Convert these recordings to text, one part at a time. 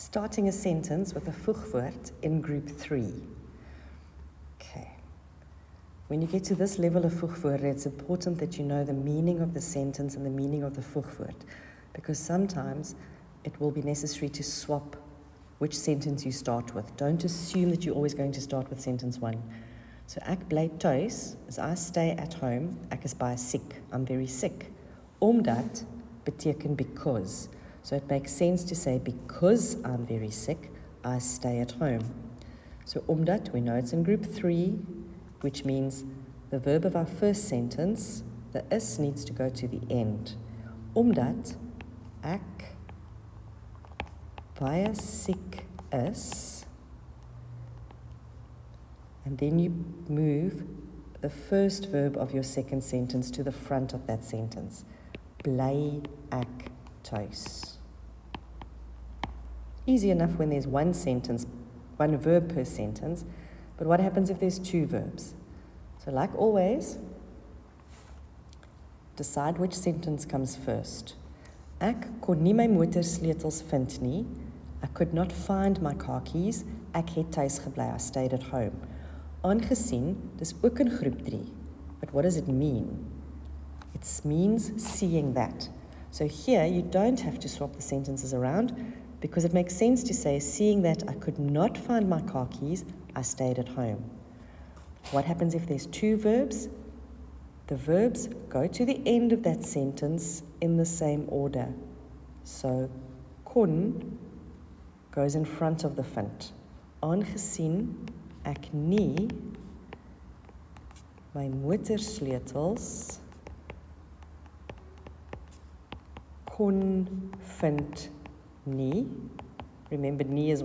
starting a sentence with a voegwoord in group 3. Okay. When you get to this level of voegwoorde, it's important that you know the meaning of the sentence and the meaning of the voegwoord, because sometimes it will be necessary to swap which sentence you start with. Don't assume that you're always going to start with sentence 1. So ek bly thuis, as I stay at home, ek is baie siek, I'm very sick. Omdat beteken because. So it makes sense to say, because I'm very sick, I stay at home. So omdat, we know it's in group 3, which means the verb of our first sentence, the is needs to go to the end. Omdat ek baie siek is, and then you move the first verb of your second sentence to the front of that sentence. Bly ek thuis. Easy enough when there's one verb per sentence, but what happens if there's 2 verbs? So like always, decide which sentence comes first. Ek kon nie my motorsleutels vind nie. I could not find my car keys. Ek het thuis gebly. I stayed at home. Aangesien, dis ook in groep 3. But what does it mean? It means seeing that. So here, you don't have to swap the sentences around, because it makes sense to say, seeing that I could not find my car keys, I stayed at home. What happens if there's 2 verbs? The verbs go to the end of that sentence in the same order. So, kon goes in front of the vind. Aangesien ek nie my motorsleutels kon vind nie. Remember, nie is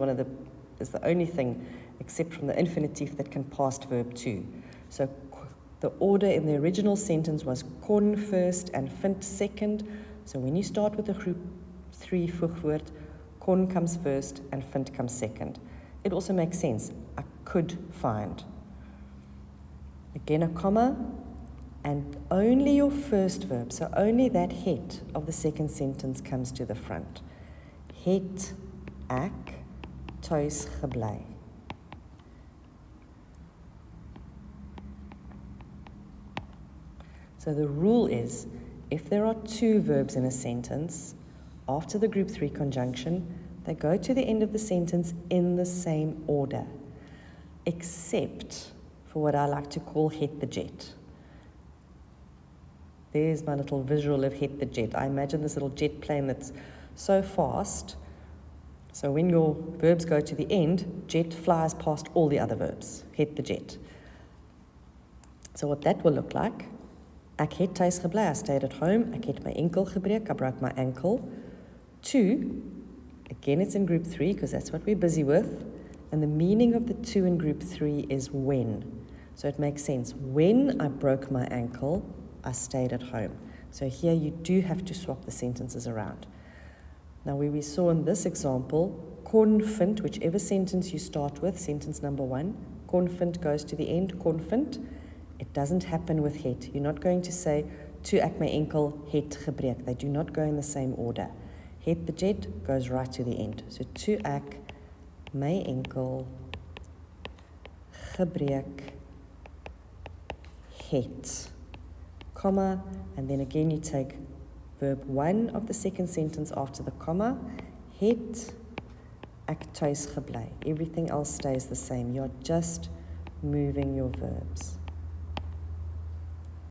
is the only thing except from the infinitive that can past verb 2. So the order in the original sentence was kon first and vind second. So when you start with the group 3 voegwoord, kon comes first and vind comes second. It also makes sense. I could find. Again a comma, and only your first verb, so only that het of the second sentence comes to the front. Het ek thuis gebly. So the rule is, if there are 2 verbs in a sentence, after the group 3 conjunction, they go to the end of the sentence in the same order, except for what I like to call het the jet. There's my little visual of het the jet. I imagine this little jet plane that's so fast, so when your verbs go to the end, jet flies past all the other verbs, het the jet. So what that will look like, ek het thuis gebly, I stayed at home, ek het my enkel gebreek, I broke my ankle. 2, again it's in group 3 because that's what we're busy with, and the meaning of the 2 in group 3 is when. So it makes sense. When I broke my ankle, I stayed at home. So here you do have to swap the sentences around. Now where we saw in this example, kon vind, whichever sentence you start with, sentence number 1, kon vind goes to the end, kon vind. It doesn't happen with het. You're not going to say, toe ek my enkel het gebreek. They do not go in the same order. Het the jet goes right to the end. So toe ek my enkel gebreek het, comma, and then again you take verb 1 of the second sentence after the comma, het ek thuis gebly. Everything else stays the same. You're just moving your verbs.